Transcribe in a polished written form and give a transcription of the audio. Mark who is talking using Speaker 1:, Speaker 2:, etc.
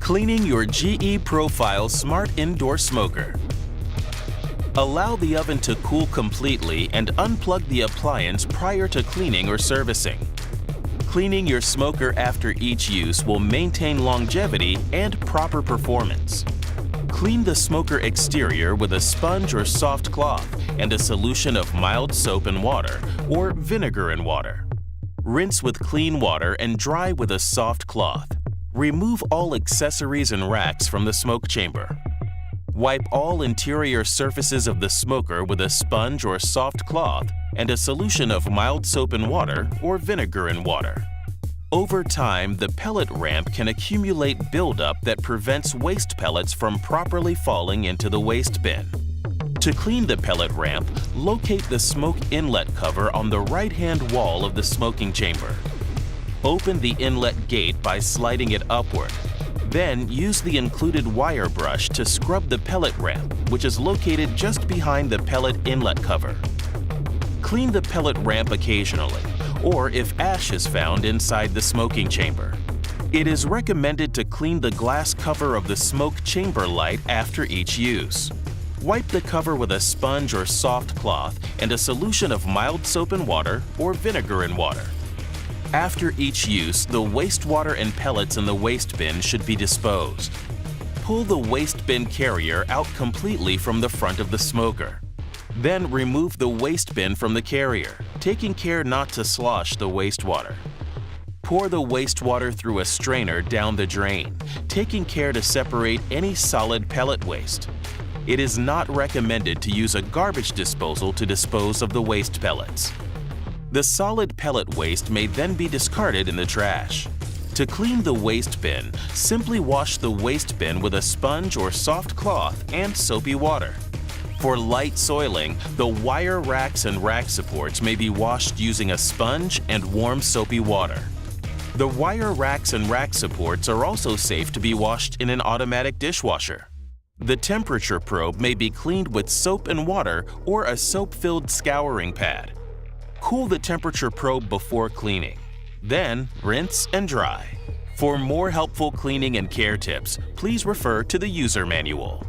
Speaker 1: Cleaning your GE Profile Smart Indoor Smoker. Allow the oven to cool completely and unplug the appliance prior to cleaning or servicing. Cleaning your smoker after each use will maintain longevity and proper performance. Clean the smoker exterior with a sponge or soft cloth and a solution of mild soap and water or vinegar and water. Rinse with clean water and dry with a soft cloth. Remove all accessories and racks from the smoke chamber. Wipe all interior surfaces of the smoker with a sponge or soft cloth and a solution of mild soap and water or vinegar and water. Over time, the pellet ramp can accumulate buildup that prevents waste pellets from properly falling into the waste bin. To clean the pellet ramp, locate the smoke inlet cover on the right-hand wall of the smoking chamber. Open the inlet gate by sliding it upward. Then use the included wire brush to scrub the pellet ramp, which is located just behind the pellet inlet cover. Clean the pellet ramp occasionally, or if ash is found inside the smoking chamber. It is recommended to clean the glass cover of the smoke chamber light after each use. Wipe the cover with a sponge or soft cloth and a solution of mild soap and water or vinegar and water. After each use, the wastewater and pellets in the waste bin should be disposed. Pull the waste bin carrier out completely from the front of the smoker. Then remove the waste bin from the carrier, taking care not to slosh the wastewater. Pour the wastewater through a strainer down the drain, taking care to separate any solid pellet waste. It is not recommended to use a garbage disposal to dispose of the waste pellets. The solid pellet waste may then be discarded in the trash. To clean the waste bin, simply wash the waste bin with a sponge or soft cloth and soapy water. For light soiling, the wire racks and rack supports may be washed using a sponge and warm soapy water. The wire racks and rack supports are also safe to be washed in an automatic dishwasher. The temperature probe may be cleaned with soap and water or a soap-filled scouring pad. Cool the temperature probe before cleaning. Then rinse and dry. For more helpful cleaning and care tips, please refer to the user manual.